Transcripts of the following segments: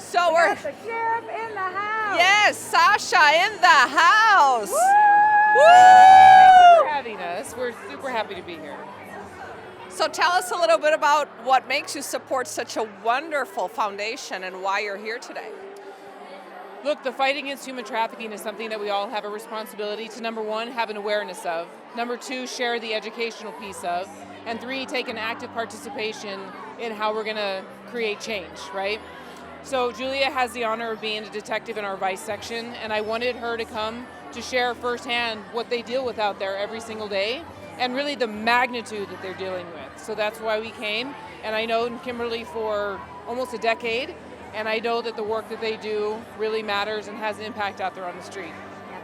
So We we're got the sheriff in the house. yes, Sasha in the house. Woo! Thank you for having us. We're super happy to be here. So tell us a little bit about what makes you support such a wonderful foundation and why you're here today. Look, the fight against human trafficking is something that we all have a responsibility to, number one, have an awareness of, number two, share the educational piece of, and three, take an active participation in how we're going to create change, right? So Julia has the honor of being a detective in our Vice section, and I wanted her to come to share firsthand what they deal with out there every single day, and really the magnitude that they're dealing with. So that's why we came, and I know Kimberly for almost a decade, and I know that the work that they do really matters and has an impact out there on the street.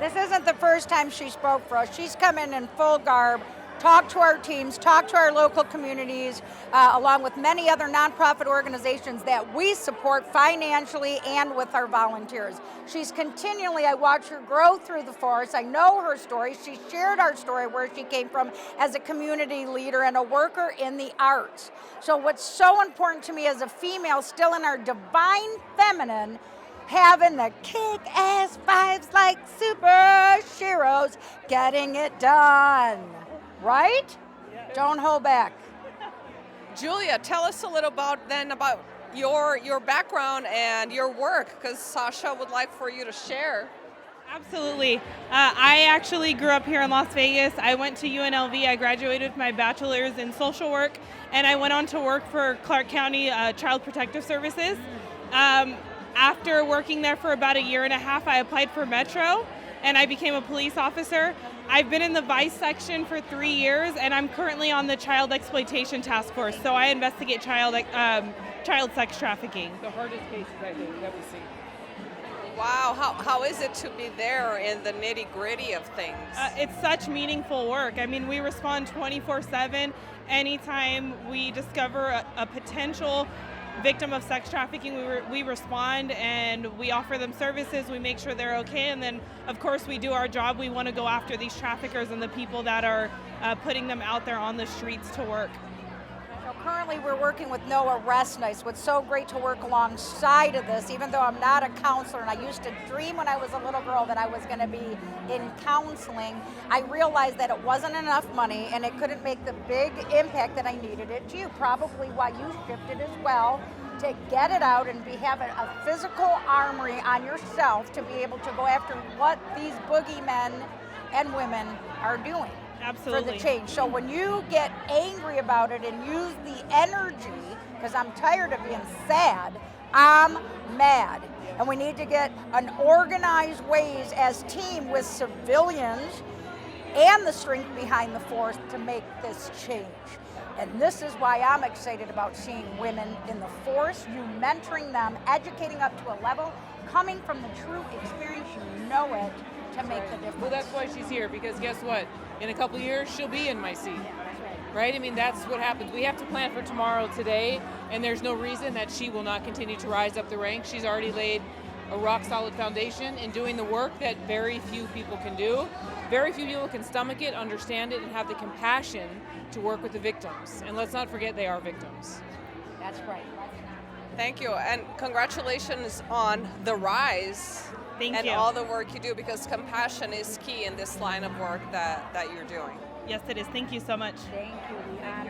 This isn't the first time she spoke for us. She's come in full garb, talked to our teams, talked to our local communities, along with many other nonprofit organizations that we support financially and with our volunteers. She's continually, I watch her grow through the force. I know her story. She shared our story where she came from as a community leader and a worker in the arts. So what's so important to me as a female, still in our divine feminine, having the kick-ass vibes like super Sheroes, getting it done. Right? Don't hold back. Julia, tell us a little about your background and your work, because Sasha would like for you to share. Absolutely. I actually grew up here in Las Vegas. I went to UNLV. I graduated with my bachelor's in social work, and I went on to work for Clark County Child Protective Services. After working there for about a year and a half, I applied for Metro, and I became a police officer. I've been in the Vice section for 3 years, and I'm currently on the Child Exploitation Task Force, so I investigate child sex trafficking. The hardest cases, I think, that we see. Wow, how is it to be there in the nitty-gritty of things? It's such meaningful work. I mean, we respond 24/7. Anytime we discover a potential victim of sex trafficking, we respond and we offer them services. We make sure they're okay, and then of course we do our job. We want to go after these traffickers and the people that are putting them out there on the streets to work. So currently we're working with No Arrest Nights. What's so great to work alongside of this, even though I'm not a counselor, and I used to dream when I was a little girl that I was going to be in counseling, I realized that it wasn't enough money and it couldn't make the big impact that I needed it to. Probably why you shifted as well, to get it out and have a physical armory on yourself to be able to go after what these boogeymen and women are doing. Absolutely. For the change. So when you get angry about it and use the energy, because I'm tired of being sad, I'm mad. And we need to get an organized ways as team with civilians and the strength behind the force to make this change. And this is why I'm excited about seeing women in the force, you mentoring them, educating up to a level, coming from the true experience, you know it, to make the difference. Well, that's why she's here, because guess what? In a couple of years, she'll be in my seat. Right? I mean, that's what happens. We have to plan for tomorrow today, and there's no reason that she will not continue to rise up the ranks. She's already laid a rock-solid foundation in doing the work that very few people can do. Very few people can stomach it, understand it, and have the compassion to work with the victims. And let's not forget they are victims. That's right. Thank you, and congratulations on the rise. Thank and you. all the work you do, because compassion is key in this line of work that you're doing. Yes, it is. Thank you so much. Thank you.